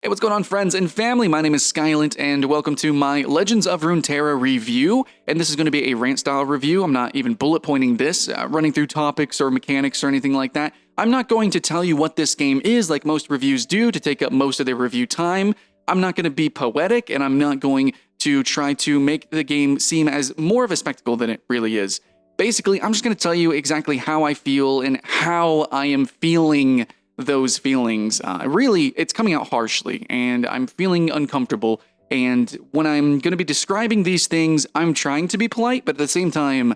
Hey, what's going on, friends and family? My name is Skylent, and welcome to my Legends of Runeterra review. And this is going to be a rant-style review. I'm not even bullet pointing this, running through topics or mechanics or anything like that. I'm not going to tell you what this game is like most reviews do to take up most of their review time. I'm not going to be poetic, and I'm not going to try to make the game seem as more of a spectacle than it really is. Basically, I'm just going to tell you exactly how I feel and how I am feeling those feelings. Really, it's coming out harshly, and I'm feeling uncomfortable. And when I'm going to be describing these things, I'm trying to be polite, but at the same time,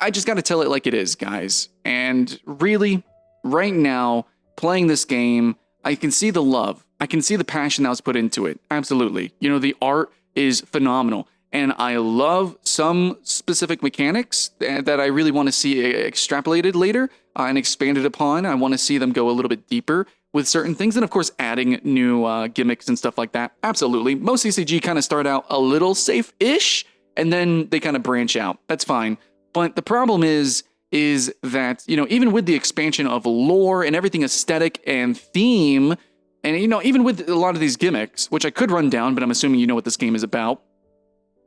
I just got to tell it like it is, guys. And really, right now, playing this game, I can see the love. I can see the passion that was put into it. Absolutely. You know, the art is phenomenal. And I love some specific mechanics that I really want to see extrapolated later and expanded upon. I want to see them go a little bit deeper with certain things. And of course, adding new gimmicks and stuff like that. Absolutely. Most CCG kind of start out a little safe-ish, and then they kind of branch out. That's fine. But the problem is that, you know, even with the expansion of lore and everything aesthetic and theme, and, you know, even with a lot of these gimmicks, which I could run down, but I'm assuming you know what this game is about,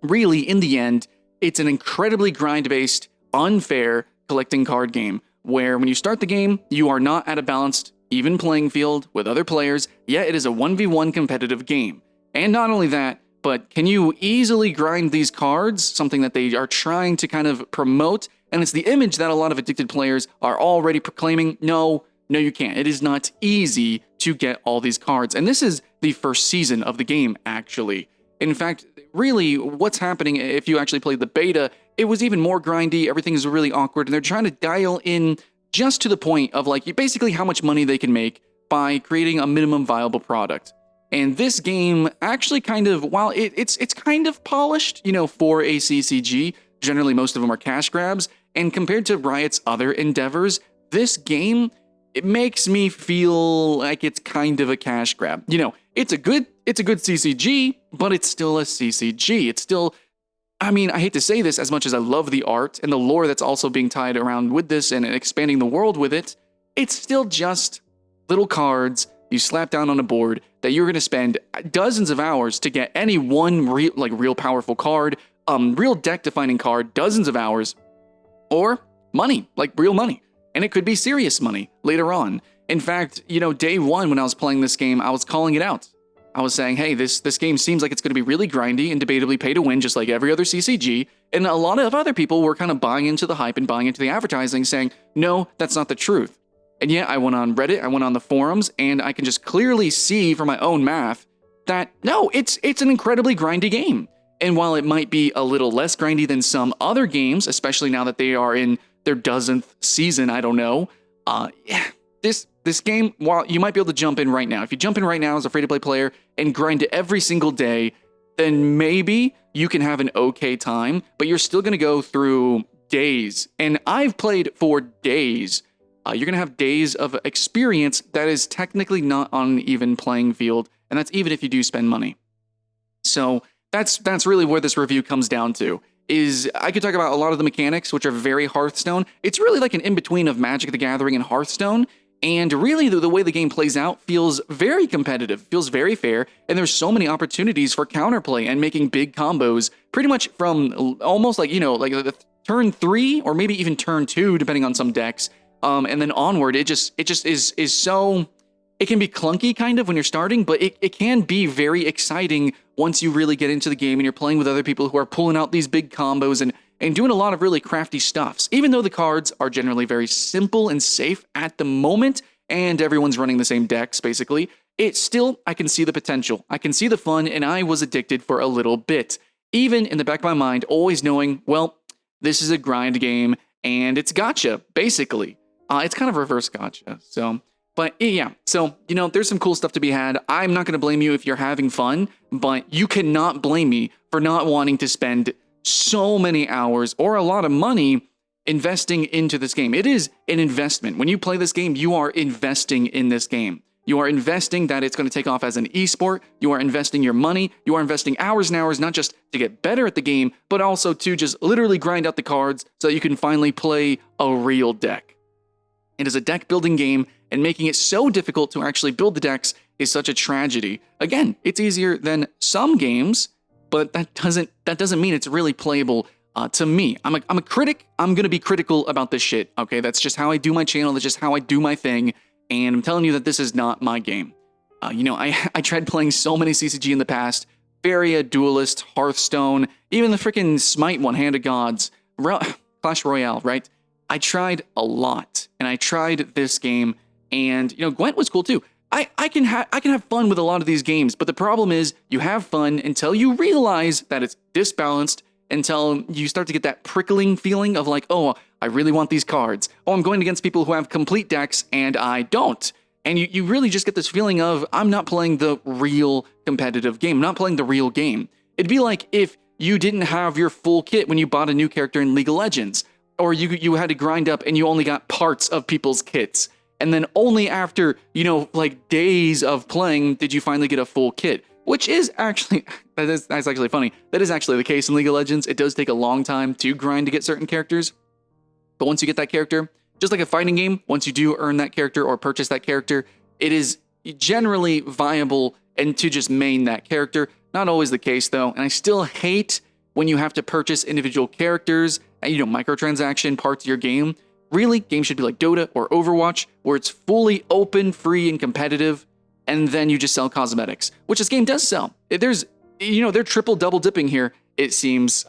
really, in the end, it's an incredibly grind-based, unfair collecting card game, where when you start the game, you are not at a balanced, even playing field with other players, yet it is a 1v1 competitive game. And not only that, but can you easily grind these cards, something that they are trying to kind of promote, and it's the image that a lot of addicted players are already proclaiming, no, you can't. It is not easy to get all these cards. And this is the first season of the game, actually. In fact, really, what's happening, if you actually played the beta, it was even more grindy, everything is really awkward, and they're trying to dial in just to the point of, like, basically how much money they can make by creating a minimum viable product. And this game actually kind of, while it's kind of polished, you know, for a CCG, generally most of them are cash grabs, and compared to Riot's other endeavors, this game, it makes me feel like it's kind of a cash grab. You know, it's a good CCG, but it's still a CCG. It's still, I mean, I hate to say this, as much as I love the art and the lore that's also being tied around with this and expanding the world with it, it's still just little cards you slap down on a board that you're going to spend dozens of hours to get any one real powerful card, real deck-defining card, dozens of hours, or money, like real money. And it could be serious money later on. In fact, you know, day one when I was playing this game, I was calling it out. I was saying, hey, this game seems like it's going to be really grindy and debatably pay to win, just like every other CCG. And a lot of other people were kind of buying into the hype and buying into the advertising, saying, no, that's not the truth. And yet I went on Reddit, I went on the forums, and I can just clearly see from my own math that, no, it's an incredibly grindy game. And while it might be a little less grindy than some other games, especially now that they are in their dozenth season, I don't know. This game, while you might be able to jump in right now, if you jump in right now as a free-to-play player and grind it every single day, then maybe you can have an okay time, but you're still going to go through days. And I've played for days. You're going to have days of experience that is technically not on an even playing field, and that's even if you do spend money. So that's really where this review comes down to. Is I could talk about a lot of the mechanics, which are very Hearthstone. It's really like an in-between of Magic the Gathering and Hearthstone, and really the way the game plays out feels very competitive, feels very fair, and there's so many opportunities for counterplay and making big combos, pretty much from almost like, you know, like the turn 3 or maybe even turn 2, depending on some decks, and then onward. It just is so. It can be clunky kind of when you're starting, but it can be very exciting once you really get into the game and you're playing with other people who are pulling out these big combos and doing a lot of really crafty stuffs. Even though the cards are generally very simple and safe at the moment, and everyone's running the same decks, basically, it's still, I can see the potential. I can see the fun, and I was addicted for a little bit. Even in the back of my mind, always knowing, well, this is a grind game, and it's gacha, basically. It's kind of reverse gacha, so. But yeah, so, you know, there's some cool stuff to be had. I'm not going to blame you if you're having fun, but you cannot blame me for not wanting to spend so many hours or a lot of money investing into this game. It is an investment. When you play this game, you are investing in this game. You are investing that it's going to take off as an esport. You are investing your money. You are investing hours and hours, not just to get better at the game, but also to just literally grind out the cards so you can finally play a real deck. It is a deck building game, and making it so difficult to actually build the decks is such a tragedy. Again, it's easier than some games, but that doesn't mean it's really playable to me. I'm a critic. I'm going to be critical about this shit, okay? That's just how I do my channel. That's just how I do my thing, and I'm telling you that this is not my game. I tried playing so many CCG in the past. Varia, Duelist, Hearthstone, even the freaking Smite One, Hand of Gods, Clash Royale, right? I tried a lot, and I tried this game, and Gwent was cool too. I can have fun with a lot of these games, but the problem is you have fun until you realize that it's disbalanced, until you start to get that prickling feeling of like, oh, I really want these cards. Oh, I'm going against people who have complete decks, and I don't. And you really just get this feeling of, I'm not playing the real competitive game. I'm not playing the real game. It'd be like if you didn't have your full kit when you bought a new character in League of Legends, or you had to grind up and you only got parts of people's kits. And then only after, like days of playing did you finally get a full kit, which is actually, that's actually funny. That is actually the case in League of Legends. It does take a long time to grind to get certain characters. But once you get that character, just like a fighting game, once you do earn that character or purchase that character, it is generally viable and to just main that character. Not always the case though, and I still hate when you have to purchase individual characters, microtransaction parts of your game. Really, games should be like Dota or Overwatch, where it's fully open, free, and competitive, and then you just sell cosmetics, which this game does sell. They're triple double dipping here, it seems,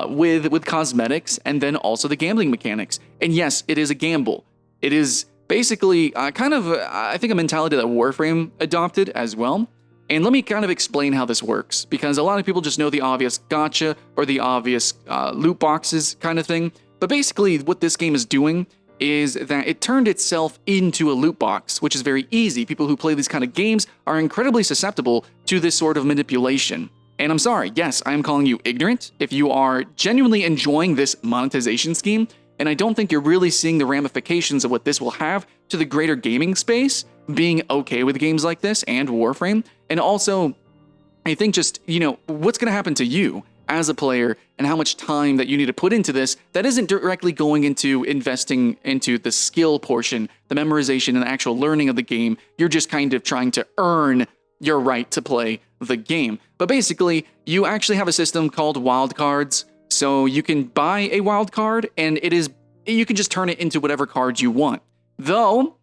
with cosmetics and then also the gambling mechanics. And yes, it is a gamble. It is basically I think a mentality that Warframe adopted as well. And let me kind of explain how this works, because a lot of people just know the obvious gotcha or the obvious loot boxes kind of thing. But basically what this game is doing is that it turned itself into a loot box, which is very easy. People who play these kind of games are incredibly susceptible to this sort of manipulation. And I'm sorry, yes, I am calling you ignorant if you are genuinely enjoying this monetization scheme, and I don't think you're really seeing the ramifications of what this will have to the greater gaming space, being okay with games like this and Warframe. And also, I think just, what's going to happen to you as a player and how much time that you need to put into this that isn't directly going into investing into the skill portion, the memorization and the actual learning of the game. You're just kind of trying to earn your right to play the game. But basically, you actually have a system called Wildcards. So you can buy a wild card, and you can just turn it into whatever cards you want. Though,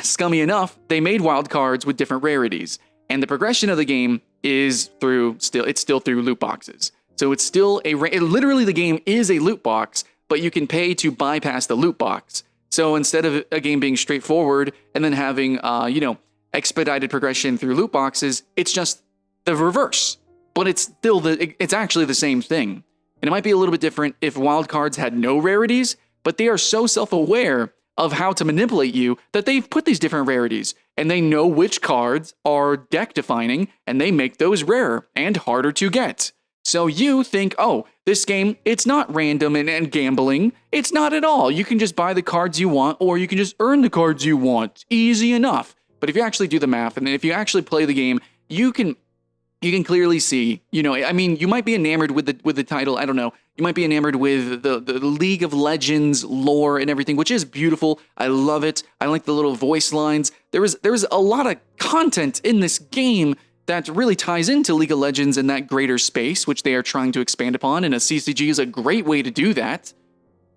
scummy enough, they made wild cards with different rarities, and the progression of the game is still through loot boxes. So it's still literally the game is a loot box, but you can pay to bypass the loot box. So instead of a game being straightforward and then having expedited progression through loot boxes, it's just the reverse. But it's actually the same thing. And it might be a little bit different if wildcards had no rarities, but they are so self-aware of how to manipulate you that they've put these different rarities, and they know which cards are deck defining, and they make those rarer and harder to get. So you think, oh, this game, it's not random and gambling. It's not at all. You can just buy the cards you want, or you can just earn the cards you want. Easy enough. But if you actually do the math, and if you actually play the game, you can clearly see, you might be enamored with the title. I don't know. You might be enamored with the League of Legends lore and everything, which is beautiful. I love it. I like the little voice lines. There was a lot of content in this game that really ties into League of Legends and that greater space, which they are trying to expand upon, and a CCG is a great way to do that.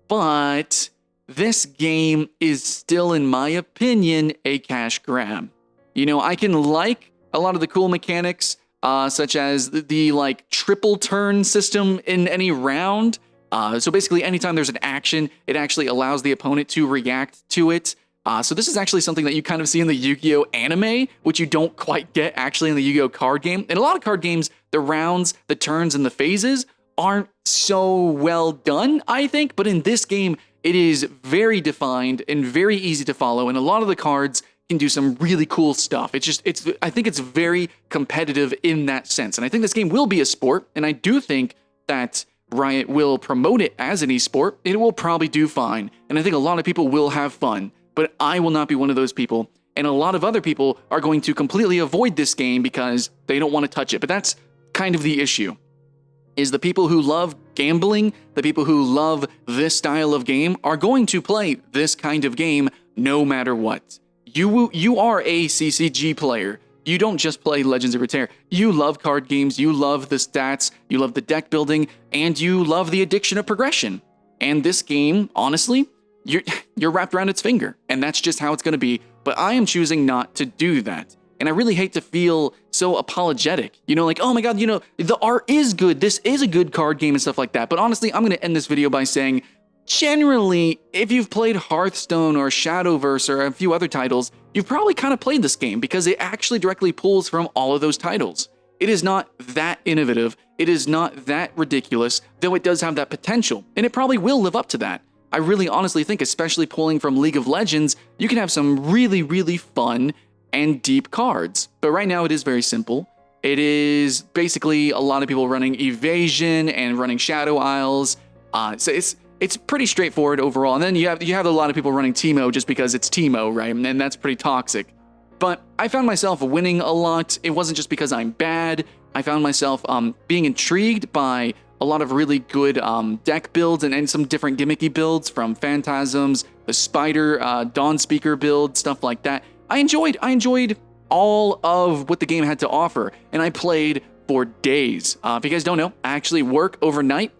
But this game is still, in my opinion, a cash grab. I can like a lot of the cool mechanics, such as the triple turn system in any round. So basically, anytime there's an action, it actually allows the opponent to react to it. So this is actually something that you kind of see in the Yu-Gi-Oh! Anime, which you don't quite get actually in the Yu-Gi-Oh! Card game. In a lot of card games, the rounds, the turns, and the phases aren't so well done, I think. But in this game, it is very defined and very easy to follow, and a lot of the cards can do some really cool stuff. I think it's very competitive in that sense. And I think this game will be a sport, and I do think that Riot will promote it as an esport. It will probably do fine, and I think a lot of people will have fun, but I will not be one of those people. And a lot of other people are going to completely avoid this game because they don't want to touch it. But that's kind of the issue. is the people who love gambling, the people who love this style of game are going to play this kind of game no matter what. You are a CCG player. You don't just play Legends of Runeterra. You love card games, you love the stats, you love the deck building, and you love the addiction of progression. And this game, honestly, you're wrapped around its finger, and that's just how it's going to be. But I am choosing not to do that. And I really hate to feel so apologetic, like, oh my god, the art is good, this is a good card game and stuff like that. But honestly, I'm going to end this video by saying, generally, if you've played Hearthstone or Shadowverse or a few other titles, you've probably kind of played this game because it actually directly pulls from all of those titles. It is not that innovative, it is not that ridiculous, though it does have that potential, and it probably will live up to that. I really honestly think, especially pulling from League of Legends, you can have some really, really fun and deep cards. But right now it is very simple. It is basically a lot of people running Evasion and running Shadow Isles. So it's pretty straightforward overall. And then you have a lot of people running Teemo just because it's Teemo, right? And that's pretty toxic. But I found myself winning a lot. It wasn't just because I'm bad. I found myself being intrigued by a lot of really good deck builds and some different gimmicky builds from Phantasms, the Spider, Dawn Speaker build, stuff like that. I enjoyed all of what the game had to offer, and I played for days. If you guys don't know, I actually work overnight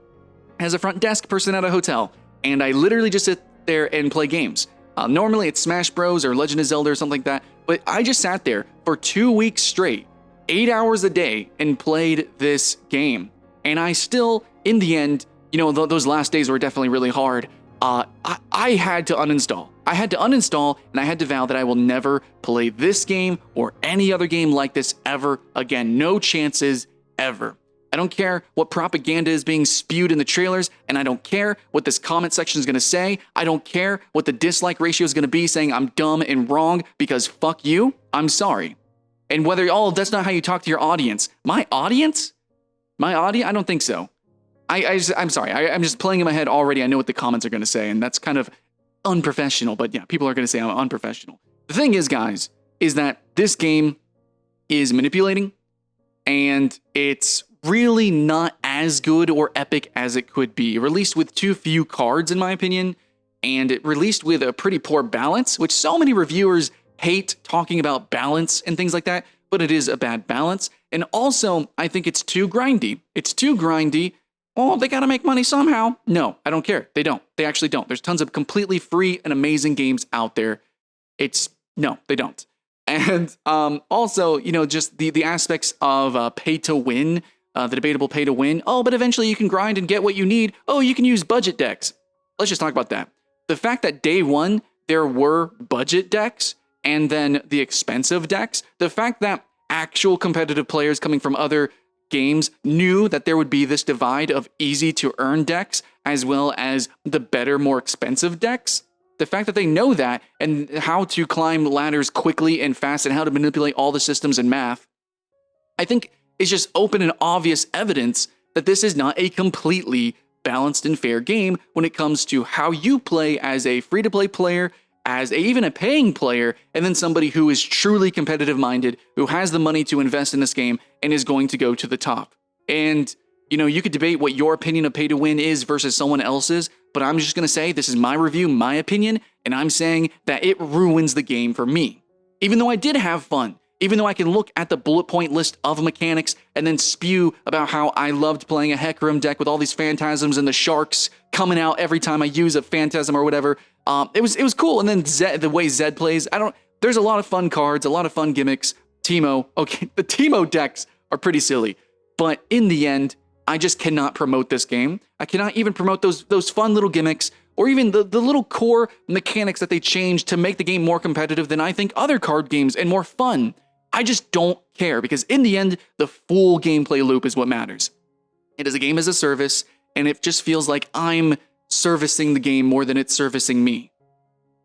as a front desk person at a hotel, and I literally just sit there and play games. Normally it's Smash Bros. Or Legend of Zelda or something like that, but I just sat there for 2 weeks straight, 8 hours a day, and played this game. And I still, in the end, those last days were definitely really hard. I had to uninstall. I had to uninstall, and I had to vow that I will never play this game or any other game like this ever again. No chances, ever. I don't care what propaganda is being spewed in the trailers, and I don't care what this comment section is going to say. I don't care what the dislike ratio is going to be saying I'm dumb and wrong, because fuck you, I'm sorry. And whether, that's not how you talk to your audience. My audience? I don't think so. I'm sorry. I'm just playing in my head already. I know what the comments are going to say, and that's kind of unprofessional. But yeah, people are going to say I'm unprofessional. The thing is, guys, is that this game is manipulating, and it's really not as good or epic as it could be. It released with too few cards, in my opinion, and it released with a pretty poor balance, which so many reviewers hate talking about balance and things like that, but it is a bad balance. And also, I think it's too grindy. It's too grindy. Oh, they gotta make money somehow. No, I don't care. They don't. They actually don't. There's tons of completely free and amazing games out there. No, they don't. And also, just the aspects of pay to win, the debatable pay to win. Oh, but eventually you can grind and get what you need. Oh, you can use budget decks. Let's just talk about that. The fact that day one, there were budget decks and then the expensive decks, the fact that actual competitive players coming from other games knew that there would be this divide of easy to earn decks as well as the better, more expensive decks. The fact that they know that and how to climb ladders quickly and fast and how to manipulate all the systems and math, I think is just open and obvious evidence that this is not a completely balanced and fair game when it comes to how you play as a free-to-play player, as even a paying player, and then somebody who is truly competitive minded, who has the money to invest in this game and is going to go to the top. And, you could debate what your opinion of pay to win is versus someone else's, but I'm just going to say this is my review, my opinion, and I'm saying that it ruins the game for me. Even though I did have fun, even though I can look at the bullet point list of mechanics and then spew about how I loved playing a Hecarim deck with all these phantasms and the sharks coming out every time I use a phantasm or whatever, it was cool. And then the way Zed plays, there's a lot of fun cards, a lot of fun gimmicks. Teemo, okay, the Teemo decks are pretty silly, but in the end, I just cannot promote this game. I cannot even promote those fun little gimmicks or even the little core mechanics that they changed to make the game more competitive than I think other card games and more fun. I just don't care because in the end, the full gameplay loop is what matters. It is a game as a service, and it just feels like I'm servicing the game more than it's servicing me.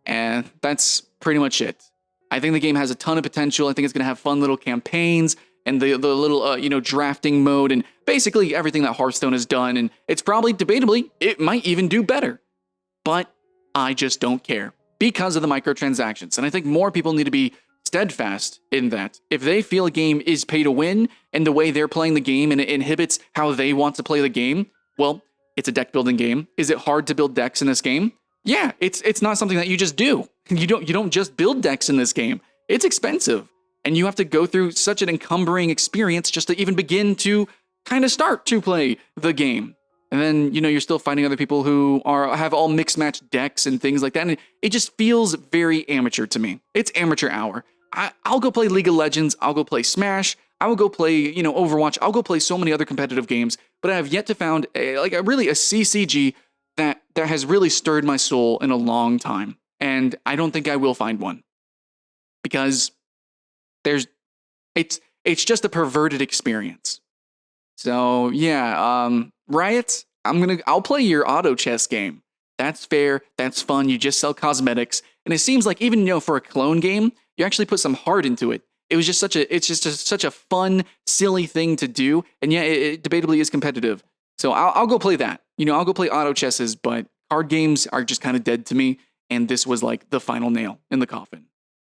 And that's pretty much it. I think the game has a ton of potential. I think it's going to have fun little campaigns and the little, drafting mode and basically everything that Hearthstone has done. And it's probably, debatably, it might even do better. But I just don't care because of the microtransactions. And I think more people need to be steadfast in that. If they feel a game is pay to win and the way they're playing the game and it inhibits how they want to play the game, well, it's a deck building game. Is it hard to build decks in this game? Yeah, it's not something that you just do. You don't just build decks in this game. It's expensive. And you have to go through such an encumbering experience just to even begin to kind of start to play the game. And then, you're still finding other people who have all mixed match decks and things like that. And it just feels very amateur to me. It's amateur hour. I'll go play League of Legends. I'll go play Smash. I will go play, Overwatch. I'll go play so many other competitive games. But I have yet to found a CCG that has really stirred my soul in a long time. And I don't think I will find one. Because it's just a perverted experience. So yeah, Riot, I'll play your auto chess game. That's fair, that's fun, you just sell cosmetics. And it seems like even, for a clone game, you actually put some heart into it. It's just such a fun, silly thing to do. And yeah, it debatably is competitive. So I'll go play that. I'll go play auto chesses, but card games are just kind of dead to me. And this was like the final nail in the coffin.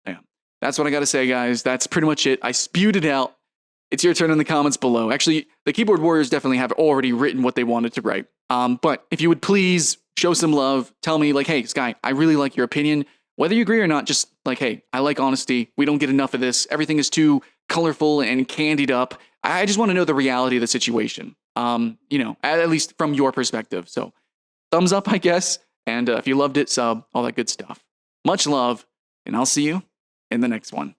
Yeah, that's what I got to say, guys. That's pretty much it. I spewed it out. It's your turn in the comments below. Actually, the keyboard warriors definitely have already written what they wanted to write. But if you would please show some love, tell me like, hey, Sky, I really like your opinion. Whether you agree or not, just like, hey, I like honesty. We don't get enough of this. Everything is too colorful and candied up. I just want to know the reality of the situation. At least from your perspective. So thumbs up, I guess. And if you loved it, sub, all that good stuff. Much love, and I'll see you in the next one.